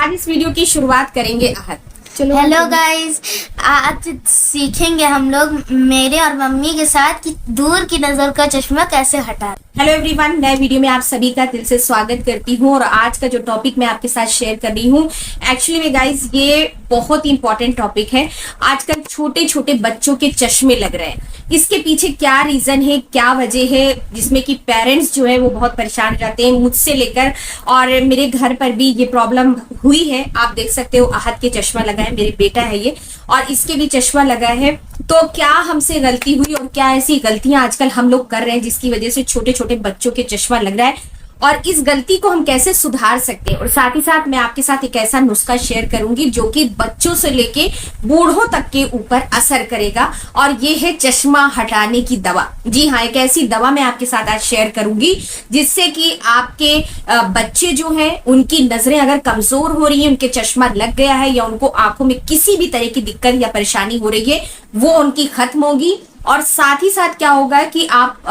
आज इस वीडियो की शुरुआत करेंगे आहत। चलो हेलो गाइस, आज सीखेंगे हम लोग मेरे और मम्मी के साथ कि दूर की नजर का चश्मा कैसे हटाएं। हेलो एवरीवन, नए वीडियो में आप सभी का दिल से स्वागत करती हूँ। और आज का जो टॉपिक मैं आपके साथ शेयर कर रही हूँ, एक्चुअली में गाइस ये बहुत ही इंपॉर्टेंट टॉपिक है। आजकल छोटे छोटे बच्चों के चश्मे लग रहे हैं। इसके पीछे क्या रीजन है, क्या वजह है, जिसमें कि पेरेंट्स जो है वो बहुत परेशान हो जाते हैं, मुझसे लेकर और मेरे घर पर भी ये प्रॉब्लम हुई है। आप देख सकते हो आहत के चश्मा लगा है, मेरे बेटा है ये, और इसके भी चश्मा लगा है। तो क्या हमसे गलती हुई और क्या ऐसी गलतियां आजकल हम लोग कर रहे हैं जिसकी वजह से छोटे छोटे बच्चों के चश्मा लग रहा है, और इस गलती को हम कैसे सुधार सकते हैं। और साथ ही साथ मैं आपके साथ एक ऐसा नुस्खा शेयर करूंगी जो कि बच्चों से लेके बूढ़ों तक के ऊपर असर करेगा, और ये है चश्मा हटाने की दवा। जी हाँ, एक ऐसी दवा मैं आपके साथ आज शेयर करूंगी जिससे कि आपके बच्चे जो हैं उनकी नजरें अगर कमजोर हो रही है, उनके चश्मा लग गया है या उनको आंखों में किसी भी तरह की दिक्कत या परेशानी हो रही है, वो उनकी खत्म होगी। और साथ ही साथ क्या होगा कि आप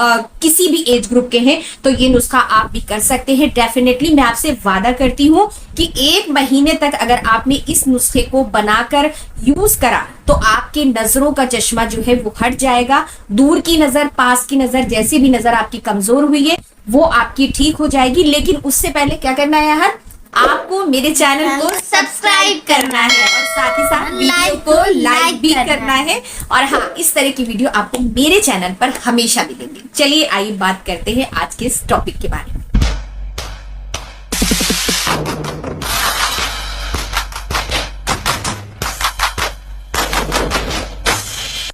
किसी भी एज ग्रुप के हैं तो ये नुस्खा आप भी कर सकते हैं। डेफिनेटली मैं आपसे वादा करती हूँ कि 1 महीने तक अगर आपने इस नुस्खे को बनाकर यूज करा तो आपके नजरों का चश्मा जो है वो हट जाएगा। दूर की नजर, पास की नजर, जैसी भी नजर आपकी कमजोर हुई है वो आपकी ठीक हो जाएगी। लेकिन उससे पहले क्या करना है यार, आपको मेरे चैनल को सब्सक्राइब करना है और साथ ही साथ वीडियो को लाइक भी करना है। और हाँ, इस तरह की वीडियो आपको मेरे चैनल पर हमेशा मिलेंगी। चलिए आइए बात करते हैं आज के इस टॉपिक के बारे में।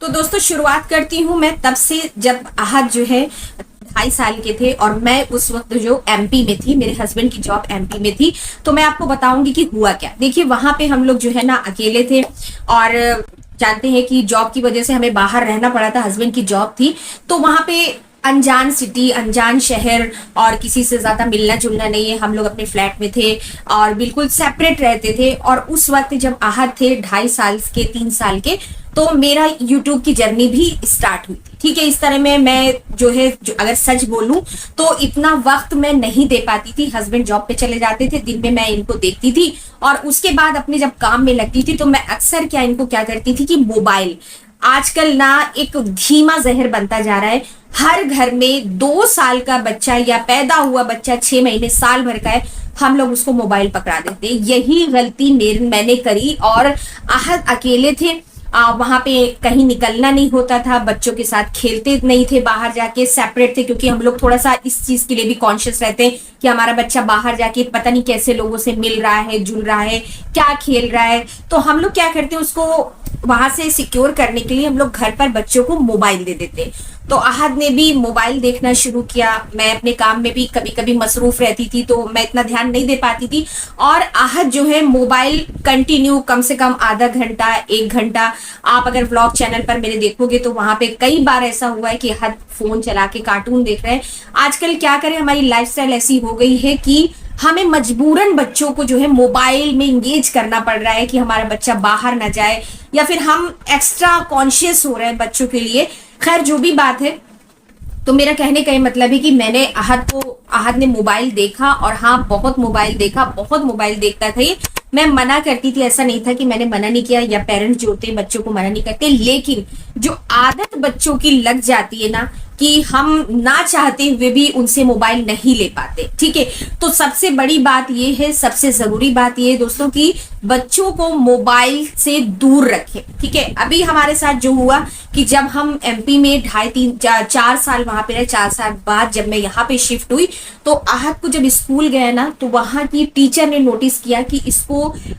तो दोस्तों शुरुआत करती हूँ मैं तब से जब आहत जो है 2.5 साल के थे, और मैं उस वक्त जो एमपी में थी, मेरे हस्बैंड की जॉब एमपी में थी। तो मैं आपको बताऊंगी कि हुआ क्या। देखिए वहां पे हम लोग जो है ना अकेले थे, और जानते हैं कि जॉब की वजह से हमें बाहर रहना पड़ा था। हस्बैंड की जॉब थी तो वहां पे अनजान सिटी, अनजान शहर, और किसी से ज्यादा मिलना जुलना नहीं है। हम लोग अपने फ्लैट में थे और बिल्कुल सेपरेट रहते थे। और उस वक्त जब आहत थे 2.5 साल के, 3 साल के, तो मेरा यूट्यूब की जर्नी भी स्टार्ट हुई थी। ठीक है, इस तरह में मैं जो है अगर सच बोलूं तो इतना वक्त मैं नहीं दे पाती थी। हस्बैंड जॉब पे चले जाते थे, दिन में मैं इनको देखती थी, और उसके बाद अपने जब काम में लगती थी तो मैं अक्सर इनको क्या करती थी कि मोबाइल आजकल ना एक धीमा जहर बनता जा रहा है। हर घर में 2 साल का बच्चा या पैदा हुआ बच्चा 6 महीने, साल भर का है, हम लोग उसको मोबाइल पकड़ा देते। यही गलती मैंने करी। और आहत अकेले थे, वहां पे कहीं निकलना नहीं होता था, बच्चों के साथ खेलते नहीं थे, बाहर जाके सेपरेट थे, क्योंकि हम लोग थोड़ा सा इस चीज के लिए भी कॉन्शियस रहते हैं कि हमारा बच्चा बाहर जाके पता नहीं कैसे लोगों से मिल रहा है, जुल रहा है, क्या खेल रहा है। तो हम लोग क्या करते हैं, उसको वहां से सिक्योर करने के लिए हम लोग घर पर बच्चों को मोबाइल दे देते। तो आहत ने भी मोबाइल देखना शुरू किया। मैं अपने काम में भी कभी कभी मसरूफ रहती थी तो मैं इतना ध्यान नहीं दे पाती थी, और आहत जो है मोबाइल कंटिन्यू कम से कम आधा घंटा, 1 घंटा। आप अगर व्लॉग चैनल पर मेरे देखोगे तो वहां पे कई बार ऐसा हुआ है कि आहत फोन चला के कार्टून देख रहे हैं। आजकल क्या करें, हमारी लाइफस्टाइल ऐसी हो गई है कि हमें मजबूरन बच्चों को जो है मोबाइल में इंगेज करना पड़ रहा है कि हमारा बच्चा बाहर ना जाए, या फिर हम एक्स्ट्रा कॉन्शियस हो रहे हैं बच्चों के लिए। खैर जो भी बात है, तो मेरा कहने का ये मतलब है कि मैंने आहत ने मोबाइल देखा, और हाँ बहुत मोबाइल देखा, बहुत मोबाइल देखता था ये। मैं मना करती थी, ऐसा नहीं था कि मैंने मना नहीं किया, या पेरेंट्स जो होते हैं बच्चों को मना नहीं करते, लेकिन जो आदत बच्चों की लग जाती है ना कि हम ना चाहते हुए भी उनसे मोबाइल नहीं ले पाते। ठीक है, तो सबसे बड़ी बात ये है, सबसे जरूरी बात ये है दोस्तों कि बच्चों को मोबाइल से दूर रखें। ठीक है, अभी हमारे साथ जो हुआ कि जब हम एमपी में 4 साल वहां पे रहे, 4 साल बाद जब मैं यहाँ पे शिफ्ट हुई तो आहत को जब स्कूल गया ना तो वहां की टीचर ने नोटिस किया कि इसको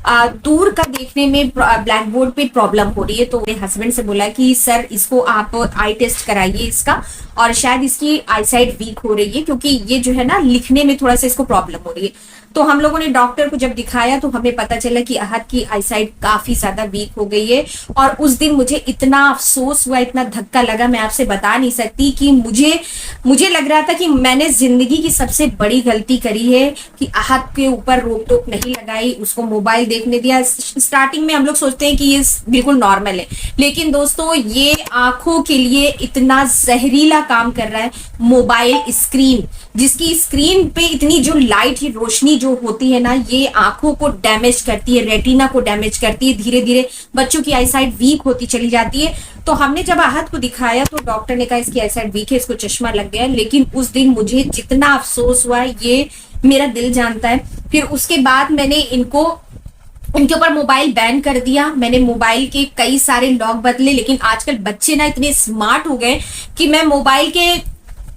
दूर का देखने में ब्लैक बोर्ड पे प्रॉब्लम हो रही है। तो मेरे हस्बैंड से बोला कि सर इसको आप आई टेस्ट कराइए इसका, और शायद इसकी आईसाइट वीक हो रही है, क्योंकि ये जो है ना लिखने में थोड़ा सा इसको प्रॉब्लम हो रही है। तो हम लोगों ने डॉक्टर को जब दिखाया तो हमें पता चला कि आहत की आईसाइट काफी ज्यादा वीक हो गई है। और उस दिन मुझे इतना अफसोस हुआ, इतना धक्का लगा, मैं आपसे बता नहीं सकती कि मुझे लग रहा था कि मैंने जिंदगी की सबसे बड़ी गलती करी है कि आहत के ऊपर रोक टोक नहीं लगाई, उसको मोबाइल देखने दिया। स्टार्टिंग में हम लोग सोचते हैं कि ये बिल्कुल नॉर्मल है, लेकिन दोस्तों ये आंखों के लिए इतना जहरीला काम कर रहा है मोबाइल स्क्रीन। जिसकी स्क्रीन पे इतनी जो लाइट की रोशनी जो होती है ना, ये आंखों को डैमेज करती है, रेटिना को डैमेज करती है, धीरे धीरे बच्चों की आईसाइट वीक होती चली जाती है। तो हमने जब आहत को दिखाया तो डॉक्टर ने कहा इसकी आईसाइट वीक है, इसको चश्मा लग गया है। लेकिन उस दिन मुझे जितना अफसोस हुआ ये मेरा दिल जानता है। फिर उसके बाद मैंने इनके ऊपर मोबाइल बैन कर दिया, मैंने मोबाइल के कई सारे लॉक बदले। लेकिन आजकल बच्चे ना इतने स्मार्ट हो गए कि मैं मोबाइल के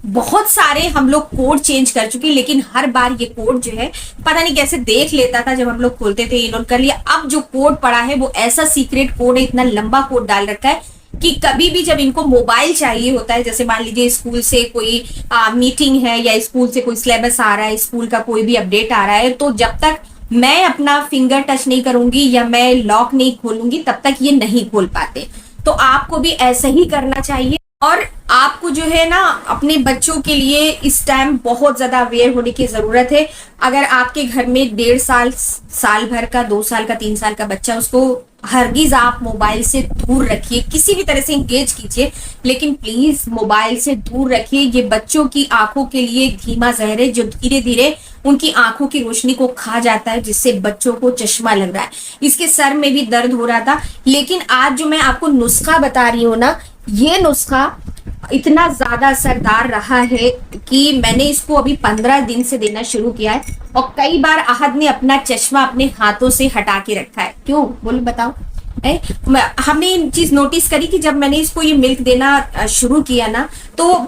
बहुत सारे हम लोग कोड चेंज कर चुके, लेकिन हर बार ये कोड जो है पता नहीं कैसे देख लेता था जब हम लोग खोलते थे, इन्होंने कर लिया। अब जो कोड पड़ा है वो ऐसा सीक्रेट कोड है, इतना लंबा कोड डाल रखा है कि कभी भी जब इनको मोबाइल चाहिए होता है, जैसे मान लीजिए स्कूल से कोई मीटिंग है या स्कूल से कोई सिलेबस आ रहा है, स्कूल का कोई भी अपडेट आ रहा है, तो जब तक मैं अपना फिंगर टच नहीं करूंगी या मैं लॉक नहीं खोलूंगी तब तक ये नहीं खोल पाते। तो आपको भी ऐसा ही करना चाहिए। और आपको जो है ना अपने बच्चों के लिए इस टाइम बहुत ज्यादा अवेयर होने की जरूरत है। अगर आपके घर में 1.5 साल, साल भर का, 2 साल का, 3 साल का बच्चा, उसको हरगिज आप मोबाइल से दूर रखिए, किसी भी तरह से इंगेज कीजिए, लेकिन प्लीज मोबाइल से दूर रखिए। ये बच्चों की आंखों के लिए एक धीमा जहर है जो धीरे धीरे उनकी आंखों की रोशनी को खा जाता है, जिससे बच्चों को चश्मा लग रहा है। इसके सर में भी दर्द हो रहा था, लेकिन आज जो मैं आपको नुस्खा बता रही हूँ ना, ये नुस्खा इतना ज्यादा असरदार रहा है कि मैंने इसको अभी 15 दिन से देना शुरू किया है और कई बार आहद ने अपना चश्मा अपने हाथों से हटा के रखा है। क्यों बोलो बताओ? हमने ये चीज नोटिस करी कि जब मैंने इसको ये मिल्क देना शुरू किया ना, तो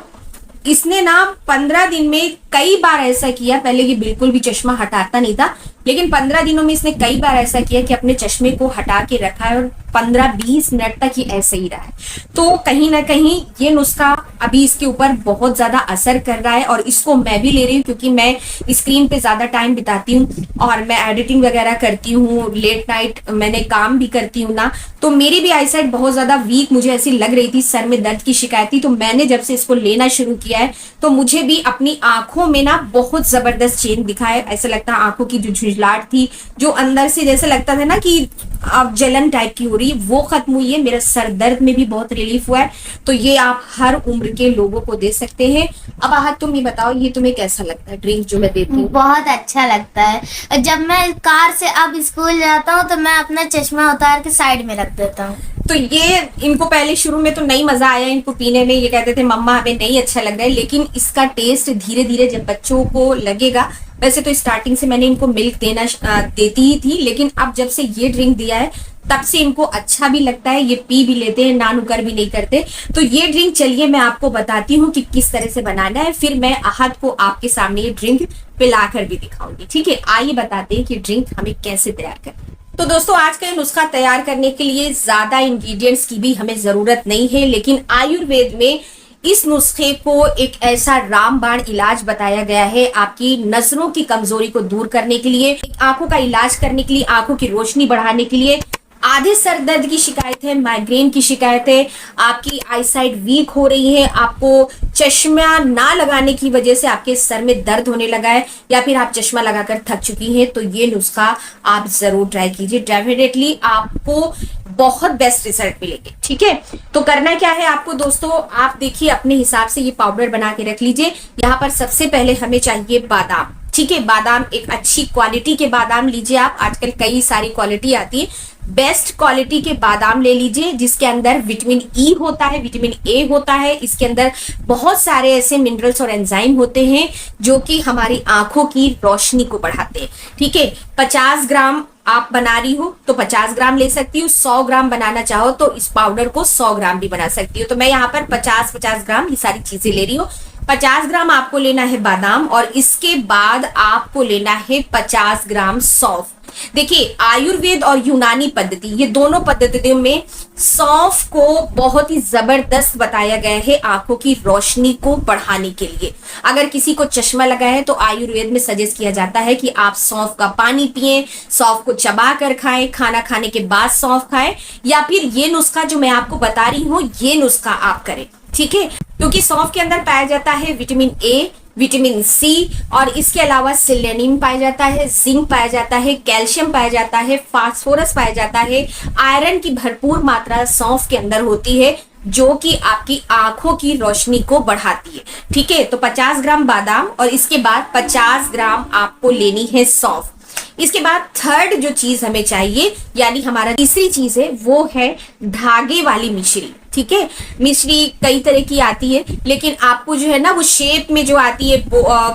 इसने ना 15 दिन में कई बार ऐसा किया। पहले ये बिल्कुल भी चश्मा हटाता नहीं था, लेकिन 15 दिनों में इसने कई बार ऐसा किया कि अपने चश्मे को हटा के रखा है और 15-20 मिनट तक ही ऐसे ही रहा है। तो कहीं ना कहीं ये नुस्खा अभी इसके ऊपर बहुत ज्यादा असर कर रहा है और इसको मैं भी ले रही हूँ क्योंकि मैं स्क्रीन पे ज्यादा टाइम बिताती हूँ और मैं एडिटिंग वगैरह करती हूँ, लेट नाइट मैंने काम भी करती हूँ ना, तो मेरी भी आईसाइट बहुत ज्यादा वीक मुझे ऐसी लग रही थी, सर में दर्द की शिकायत थी। तो मैंने जब से इसको लेना शुरू किया है तो मुझे भी अपनी आंखों में ना बहुत जबरदस्त चेंज दिखा है। ऐसा लगता है आंखों की जो झुंझलाहट थी, जो अंदर से जैसे लगता था ना कि अब जलन टाइप की हो रही है, वो खत्म हुई है। मेरा सर दर्द में भी बहुत रिलीफ हुआ है। तो ये आप हर उम्र के लोगों को दे सकते हैं। अब आहत तुम ये बताओ, ये तुम्हें कैसा लगता है ड्रिंक जो मैं देती हूँ? बहुत अच्छा लगता है। जब मैं कार से अब स्कूल जाता हूँ तो मैं अपना चश्मा उतार के साइड में रख देता हूँ। तो ये इनको पहले शुरू में तो नहीं मजा आया इनको पीने में, ये कहते थे मम्मा हमें नहीं अच्छा लग रहा है, लेकिन इसका टेस्ट धीरे धीरे जब बच्चों को लगेगा, वैसे तो स्टार्टिंग से मैंने इनको मिल्क देती ही थी, लेकिन अब जब से ये ड्रिंक दिया है तब से इनको अच्छा भी लगता है, ये पी भी लेते हैं, ना नुकर भी नहीं करते। तो ये ड्रिंक चलिए मैं आपको बताती हूँ कि किस तरह से बनाना है, फिर मैं आहत को आपके सामने ये ड्रिंक पिलाकर भी दिखाऊंगी। ठीक है, आइए बताते हैं कि ड्रिंक हमें कैसे तैयार करना है। तो दोस्तों आज का ये नुस्खा तैयार करने के लिए ज्यादा इंग्रेडिएंट्स की भी हमें जरूरत नहीं है, लेकिन आयुर्वेद में इस नुस्खे को एक ऐसा रामबाण इलाज बताया गया है आपकी नजरों की कमजोरी को दूर करने के लिए, आंखों का इलाज करने के लिए, आंखों की रोशनी बढ़ाने के लिए। आधे सर दर्द की शिकायत है, माइग्रेन की शिकायत है, आपकी आईसाइट वीक हो रही है, आपको चश्मा ना लगाने की वजह से आपके सर में दर्द होने लगा है, या फिर आप चश्मा लगाकर थक चुकी हैं, तो ये नुस्खा आप जरूर ट्राई कीजिए। डेफिनेटली आपको बहुत बेस्ट रिजल्ट मिलेंगे। ठीक है, तो करना क्या है आपको दोस्तों, आप देखिए अपने हिसाब से ये पाउडर बना के रख लीजिए। यहाँ पर सबसे पहले हमें चाहिए बादाम। ठीक है, बादाम एक अच्छी क्वालिटी के बादाम लीजिए आप, आजकल कई सारी क्वालिटी आती है, बेस्ट क्वालिटी के बादाम ले लीजिए जिसके अंदर विटामिन ई होता है, विटामिन ए होता है, इसके अंदर बहुत सारे ऐसे मिनरल्स और एंजाइम होते हैं जो कि हमारी आंखों की रोशनी को बढ़ाते हैं। ठीक है, 50 ग्राम आप बना रही हो तो 50 ग्राम ले सकती हूँ, 100 ग्राम बनाना चाहो तो इस पाउडर को 100 ग्राम भी बना सकती हूँ। तो मैं यहाँ पर 50-50 ग्राम ये सारी चीजें ले रही हूँ। 50 ग्राम आपको लेना है बादाम और इसके बाद आपको लेना है 50 ग्राम सौंफ। देखिए आयुर्वेद और यूनानी पद्धति, ये दोनों पद्धतियों में सौंफ को बहुत ही जबरदस्त बताया गया है आंखों की रोशनी को बढ़ाने के लिए। अगर किसी को चश्मा लगा है तो आयुर्वेद में सजेस्ट किया जाता है कि आप सौंफ का पानी पिएं, सौंफ को चबा कर खाएं, खाना खाने के बाद सौंफ खाएं, या फिर ये नुस्खा जो मैं आपको बता रही हूँ ये नुस्खा आप करें। ठीक है, क्योंकि सौंफ के अंदर पाया जाता है विटामिन ए, विटामिन सी और इसके अलावा सेलेनियम पाया जाता है, जिंक पाया जाता है, कैल्शियम पाया जाता है, फास्फोरस पाया जाता है, आयरन की भरपूर मात्रा सौंफ के अंदर होती है। जो कि आपकी आंखों की रोशनी को बढ़ाती है। ठीक है, तो 50 ग्राम बादाम और इसके बाद 50 ग्राम आपको लेनी है सौंफ। इसके बाद थर्ड जो चीज हमें चाहिए, यानी हमारा तीसरी चीज है, वो है धागे वाली मिश्री। ठीक है, मिश्री कई तरह की आती है, लेकिन आपको जो है ना वो शेप में जो आती है,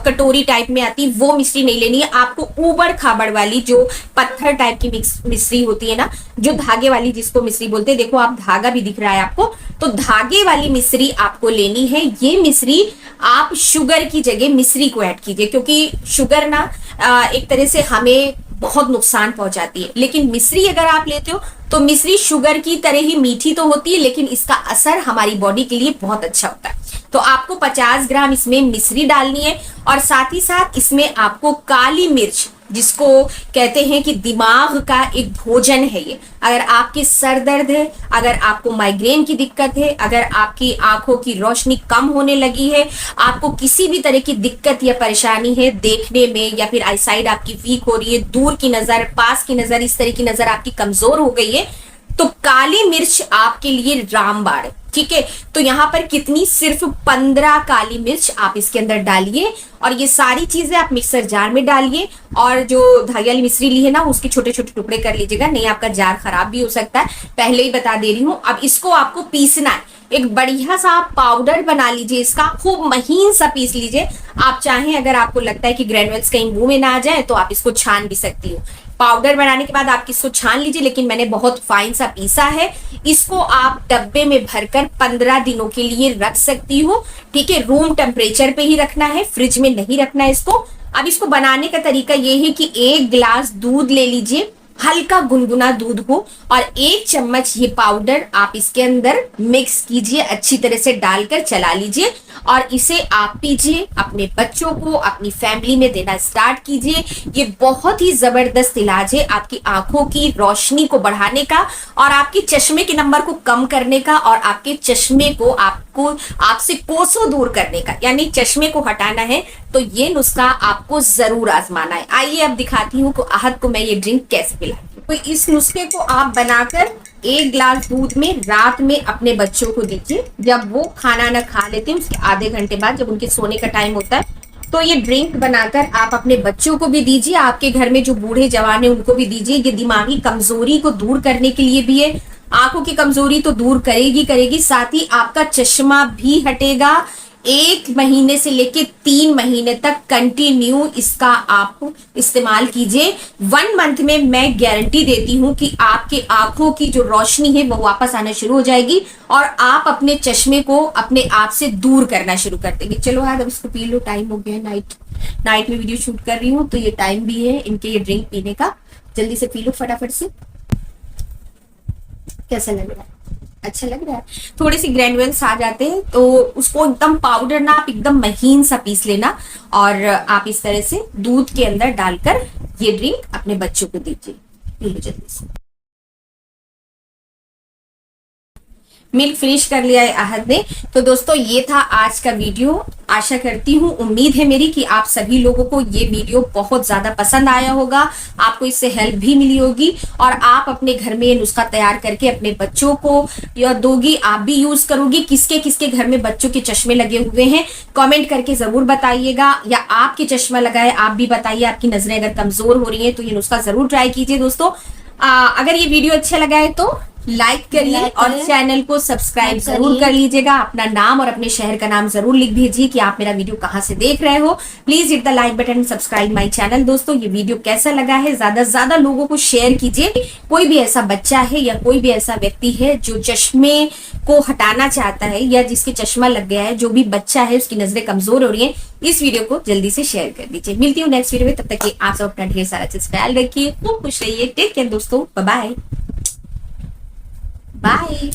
कटोरी टाइप में आती है, वो मिश्री नहीं लेनी है। आपको ऊबड़ खाबड़ वाली जो पत्थर टाइप की मिश्री होती है ना, जो धागे वाली जिसको मिश्री बोलते हैं, देखो आप धागा भी दिख रहा है आपको, तो धागे वाली मिश्री आपको लेनी है। ये मिश्री आप शुगर की जगह मिश्री को ऐड कीजिए, क्योंकि शुगर ना एक तरह से हमें बहुत नुकसान पहुंचाती है, लेकिन मिश्री अगर आप लेते हो तो मिश्री शुगर की तरह ही मीठी तो होती है, लेकिन इसका असर हमारी बॉडी के लिए बहुत अच्छा होता है। तो आपको 50 ग्राम इसमें मिश्री डालनी है और साथ ही साथ इसमें आपको काली मिर्च, जिसको कहते हैं कि दिमाग का एक भोजन है ये। अगर आपके सर दर्द है, अगर आपको माइग्रेन की दिक्कत है, अगर आपकी आंखों की रोशनी कम होने लगी है, आपको किसी भी तरह की दिक्कत या परेशानी है देखने में, या फिर आईसाइट आपकी वीक हो रही है, दूर की नजर, पास की नजर, इस तरह की नजर आपकी कमजोर हो गई है, तो काली मिर्च आपके लिए रामबाण। ठीक है, तो यहाँ पर कितनी, सिर्फ 15 काली मिर्च आप इसके अंदर डालिए और ये सारी चीजें आप मिक्सर जार में डालिए। और जो धागे वाली मिश्री ली है ना, उसके छोटे छोटे टुकड़े कर लीजिएगा, नहीं आपका जार खराब भी हो सकता है, पहले ही बता दे रही हूँ। अब इसको आपको पीसना है, एक बढ़िया सा पाउडर बना लीजिए, इसका खूब महीन सा पीस लीजिए। आप चाहें, अगर आपको लगता है कि ग्रेनुअल्स कहीं मुंह में ना आ जाए, तो आप इसको छान भी सकती हो। पाउडर बनाने के बाद आप इसको छान लीजिए, लेकिन मैंने बहुत फाइन सा पीसा है। इसको आप डब्बे में भरकर 15 दिनों के लिए रख सकती हो। ठीक है, रूम टेम्परेचर पे ही रखना है, फ्रिज में नहीं रखना है इसको। अब इसको बनाने का तरीका ये है कि 1 गिलास दूध ले लीजिए, हल्का गुनगुना दूध हो, और 1 चम्मच ये पाउडर आप इसके अंदर मिक्स कीजिए, अच्छी तरह से डालकर चला लीजिए और इसे आप पीजिए। अपने बच्चों को, अपनी फैमिली में देना स्टार्ट कीजिए। ये बहुत ही जबरदस्त इलाज है आपकी आंखों की रोशनी को बढ़ाने का और आपके चश्मे के नंबर को कम करने का, और आपके चश्मे को आपसे कोसों दूर करने का, यानी चश्मे को हटाना है तो ये नुस्खा आपको जरूर आजमाना है। आइए अब दिखाती हूँ कि आहद को मैं ये ड्रिंक कैसे पिलाती हूँ। तो इस नुस्खे को आप बनाकर 1 गिलास दूध में रात में अपने बच्चों को दीजिए। जब वो खाना ना खा लेते हैं, उसके आधे घंटे बाद, जब उनके सोने का टाइम होता है, तो ये ड्रिंक बनाकर आप अपने बच्चों को भी दीजिए। आपके घर में जो बूढ़े जवान है उनको भी दीजिए। ये दिमागी कमजोरी को दूर करने के लिए भी है। आंखों की कमजोरी तो दूर करेगी, साथ ही आपका चश्मा भी हटेगा। 1 महीने से लेके 3 महीने तक कंटिन्यू इसका आप इस्तेमाल कीजिए। 1 मंथ में मैं गारंटी देती हूँ कि आपके आंखों की जो रोशनी है वो वापस आना शुरू हो जाएगी और आप अपने चश्मे को अपने आप से दूर करना शुरू कर देंगे। चलो यार, अब इसको पी लो, टाइम हो गया, नाइट में वीडियो शूट कर रही हूँ, तो ये टाइम भी है इनके ये ड्रिंक पीने का। जल्दी से पी लो फटाफट से। कैसा लग रहा है? अच्छा लग रहा है? थोड़े से ग्रैन्युल्स आ जाते हैं, तो उसको एकदम पाउडर ना आप एकदम महीन सा पीस लेना और आप इस तरह से दूध के अंदर डालकर ये ड्रिंक अपने बच्चों को दीजिए। पी लो जल्दी से। मिल्क फिनिश कर लिया है आहद ने। तो दोस्तों, ये था आज का वीडियो। आशा करती हूँ, उम्मीद है मेरी कि आप सभी लोगों को ये वीडियो बहुत ज्यादा पसंद आया होगा, आपको इससे हेल्प भी मिली होगी और आप अपने घर में ये नुस्खा तैयार करके अपने बच्चों को या दोगी, आप भी यूज करोगी। किसके किसके घर में बच्चों के चश्मे लगे हुए हैं कमेंट करके जरूर बताइएगा, या आपके चश्मा लगा है आप भी बताइए। आपकी नजरें अगर कमजोर हो रही है तो ये नुस्खा जरूर ट्राई कीजिए दोस्तों। अगर ये वीडियो अच्छा लगा है तो लाइक करिए और चैनल को सब्सक्राइब जरूर कर लीजिएगा। अपना नाम और अपने शहर का नाम जरूर लिख दीजिए कि आप मेरा वीडियो कहां से देख रहे हो। Please hit the like button, subscribe my channel. दोस्तों, ये वीडियो कैसा लगा है ज्यादा से ज्यादा लोगों को शेयर कीजिए। कोई भी ऐसा बच्चा है या कोई भी ऐसा व्यक्ति है जो चश्मे को हटाना चाहता है या जिसके चश्मा लग गया है, जो भी बच्चा है उसकी नजरें कमजोर हो रही है, इस वीडियो को जल्दी से शेयर कर दीजिए। मिलती हूँ नेक्स्ट वीडियो में, तब तक आप सब अपना ढेर सारा चीज ख्याल रखिए, खूब खुश रहिए। टेक केयर दोस्तों, बाय बाय।